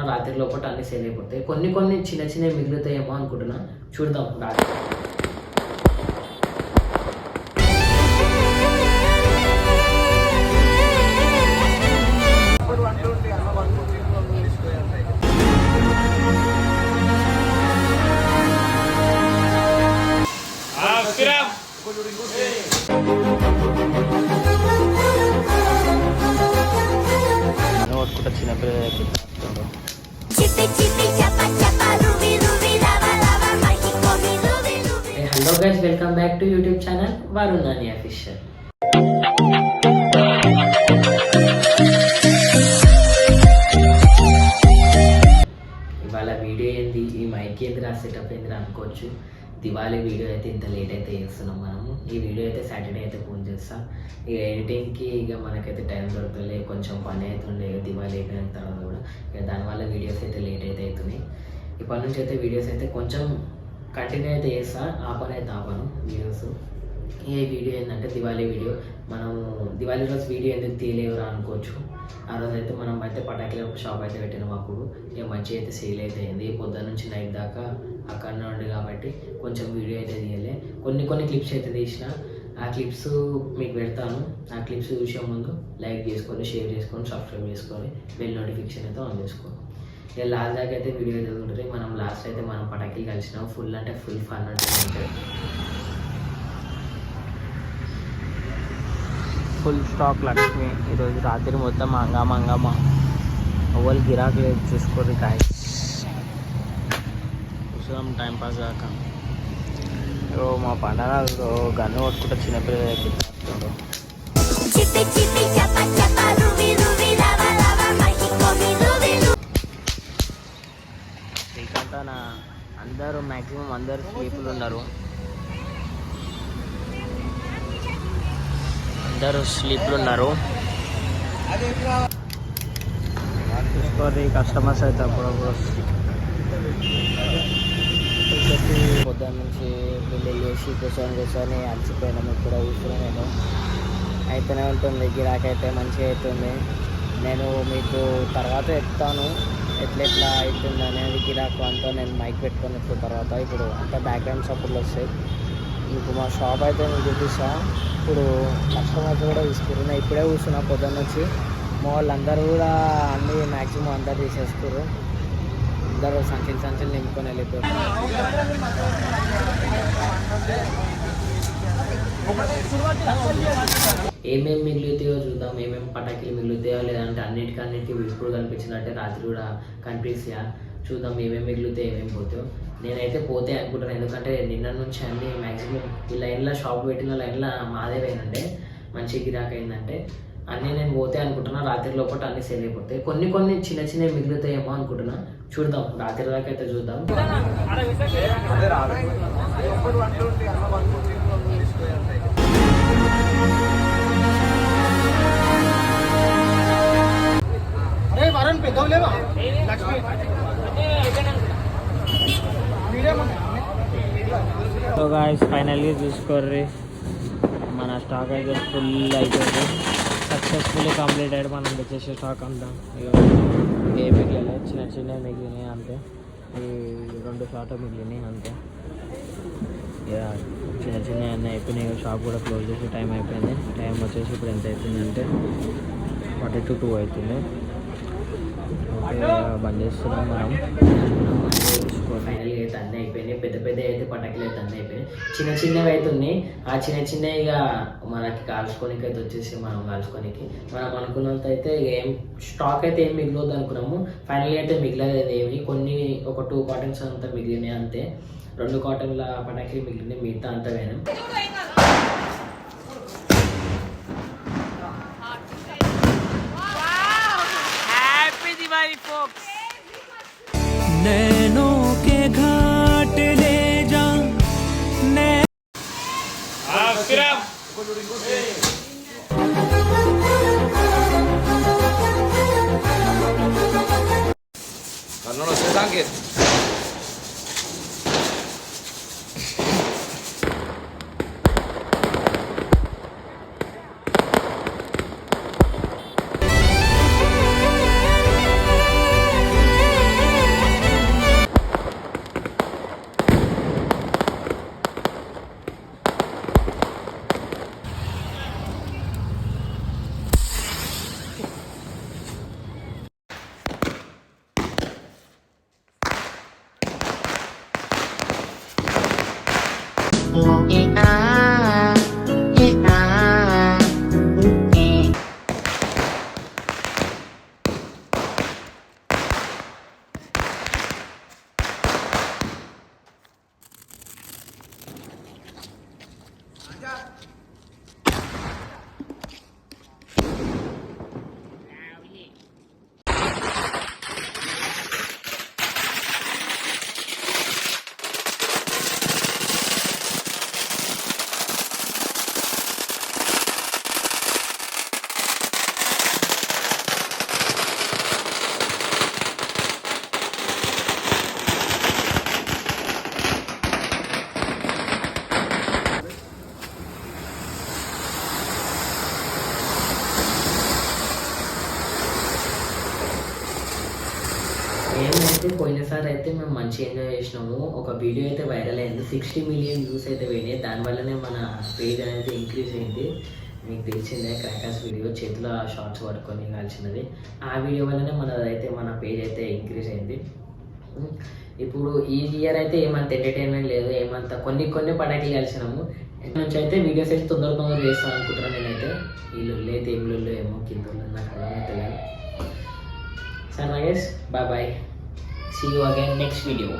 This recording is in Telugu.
రాత్రి లోపల అన్ని సేల్ అయిపోతాయి. కొన్ని కొన్ని చిన్న చిన్నవి మిగులుతాయేమో అనుకుంటున్నా, చూద్దాం రాత్రి. చిన్నపిల్లలకి hello guys, welcome back to YouTube channel Varun Nani official. ఇవాళ వీడియో ఏంది, ఈ మైక్ ఏందిరా, సెటప్ ఏందిరా అనుకోవచ్చు. దివాళీ వీడియో అయితే ఇంత లేట్ అయితే చేస్తున్నాం మనము. ఈ వీడియో అయితే సాటర్డే అయితే ఫోన్ చేస్తాం. ఇక ఎడిటింగ్కి ఇక మనకైతే టైం దొరకలే, కొంచెం పని అవుతుండే దివాళీ అయిపోయిన తర్వాత కూడా. ఇక దానివల్ల వీడియోస్ అయితే లేట్ అయితే అవుతున్నాయి. ఇప్పటి నుంచి అయితే వీడియోస్ అయితే కొంచెం కంటిన్యూ అయితే చేస్తా, ఆ పని అయితే ఆపను వీడియోస్. ఈ వీడియో ఏంటంటే దివాళీ వీడియో. మనము దివాళీ రోజు వీడియో ఎందుకు తీయలేవురా అనుకోవచ్చు. ఆ రోజు అయితే మనం అయితే పటాకుల షాప్ అయితే పెట్టినాం. అప్పుడు ఇక మంచిగా అయితే సేల్ అయితే అయింది. పొద్దున్న నుంచి నైట్ దాకా అక్కడనే ఉండి కాబట్టి కొంచెం వీడియో అయితే తీయలే. కొన్ని క్లిప్స్ అయితే తీసిన. ఆ క్లిప్స్ మీకు పెడతాను. ఆ క్లిప్స్ చూసే ముందు లైక్ చేసుకొని, షేర్ చేసుకొని, సబ్స్క్రైబ్ చేసుకొని, బెల్ నోటిఫికేషన్ అయితే ఆన్ చేసుకోండి. ఇక లాస్ట్ దాకా అయితే వీడియో అయితే ఉంటుంది. మనం లాస్ట్ అయితే మనం పటాకులు కలిసినాం. ఫుల్ అంటే ఫుల్ ఫన్ అంటే ఫుల్ స్టాక్ లక్ష్మి. ఈరోజు రాత్రి మొత్తం మంగమ్మ అవ్వలు గిరాకీ చూసుకోరు కాయ చూసాం టైం పాస్ కాక. మా పండగ గన్ను కొట్టుకుంటే చిన్నపిల్లలకి శ్రీకాంత్ అందరూ మ్యాక్సిమం అందరు స్లీపులు ఉన్నారు. చూసుకోండి కస్టమర్స్ అయితే అప్పుడప్పుడు. పొద్దున్న నుంచి బిల్లు చేసి కూర్చొని అలసిపోయినాము. ఇప్పుడు కూర్చొని అయితేనే ఉంటుంది, గిరాకీ అయితే మంచిగా అవుతుంది. నేను మీకు తర్వాత చెప్తాను ఎట్లా అవుతుంది అనేది. గిరాకు అంతా నేను మైక్ పెట్టుకొని వచ్చిన తర్వాత ఇప్పుడు అంతా బ్యాక్గ్రౌండ్ సపోర్ట్లు వస్తాయి. మీకు మా షాప్ అయితే నేను చూపిస్తా. ఇప్పుడు కస్టమర్స్ కూడా తీసుకుంటున్నా. ఇప్పుడే కూర్చున్నా పొద్దున్న నుంచి. మా వాళ్ళందరూ కూడా అన్నీ మ్యాక్సిమం అందరు తీసేస్తారు. అందరూ సంచులు నింపుకొని వెళ్ళిపోతారు. ఏమేమి మిగులుతాయో చూద్దాం. ఏమేమి పటాకులు మిగులుతాయో లేదంటే అన్నిటికీ ఇప్పుడు కనిపించినట్టే రాత్రి కూడా కనిపిస్తాయా చూద్దాం. ఏమేమి మిగులుతాయి, ఏమేమి పోతాయో. నేనైతే పోతే అనుకుంటాను, ఎందుకంటే నిన్న నుంచి అన్ని మ్యాక్సిమం ఈ లైన్లో షాప్ పెట్టిన లైన్లో మాదే పోయినంటే మంచి గిరాకీ అయిందంటే అన్నీ నేను పోతే అనుకుంటున్నా. రాత్రి లోపల అన్ని సేల్ అయిపోతాయి. కొన్ని చిన్న చిన్నవి మిగులుతాయేమో అనుకుంటున్నా, చూద్దాం. రాత్రి దాకా అయితే చూద్దాం. సో గాయ్స్, ఫైనల్గా చూసుకోర్రి మన స్టాక్ అయితే ఫుల్ అయిపోయింది. సక్సెస్ఫుల్లీ కంప్లీట్ అయ్యాడు మనం తెచ్చేసే స్టాక్ అంతా. ఇక ఏ మిగిలినాయి, చిన్న మిగిలినాయి అంతే. ఈ 2 షార్ట్ మిగిలినాయి అంతే. ఇక చిన్న అన్నీ అయిపోయినాయి. షాప్ కూడా క్లోజ్ చేసే టైం అయిపోయింది. టైం వచ్చేసి ఇప్పుడు ఎంత అయిపోయిందంటే 42 అవుతుంది. ఓకే, బంద్ చేస్తున్నాం మనం. ఫైనల్గా అయితే అన్నీ అయిపోయినాయి. పెద్ద అయితే పటాకులు అయితే అన్నీ అయిపోయినాయి. చిన్నవి అయితే ఉన్నాయి. ఆ చిన్నవిగా మనకి కాల్చుకోనికి అయితే వచ్చేసి మనం కాల్చుకోనికి మనం అనుకున్నంత అయితే ఏం స్టాక్ అయితే ఏం మిగిలవద్దు అనుకున్నాము. ఫైనల్గా అయితే మిగిలేదు ఏమి. ఒక 2 కాటన్స్ అంతా మిగిలినాయి అంతే. 2 కాటన్ల పటాకులు మిగిలినాయి, మిగతా అంతా వేయడం. नैनों के घाट ले जा అయితే పోయినసారి అయితే మేము మంచిగా ఎంజాయ్ చేసినాము. ఒక వీడియో అయితే వైరల్ అయింది, 60 మిలియన్ వ్యూస్ అయితే పోయినాయి. దానివల్లనే మన పేజ్ అనేది ఇంక్రీజ్ అయింది. మీకు తెలిసిందే, క్రాకర్స్ వీడియో చేతిలో షార్ట్స్ పట్టుకొని కాల్చినది. ఆ వీడియో వల్లనే మన పేజ్ అయితే ఇంక్రీజ్ అయింది. ఇప్పుడు ఈ ఇయర్ అయితే ఏమంత ఎంటర్టైన్మెంట్ లేదు, ఏమంత కొన్ని పటాకులు కలిసినాము. నుంచి అయితే వీడియోస్ అయితే తొందర చేస్తాను అనుకుంటున్నాను నేనైతే. ఈ లొల్లు అయితే ఏం లొల్లు ఏమో కింద నాకు అర్థమైతే లేదు. సరే guys, bye. See you again next video.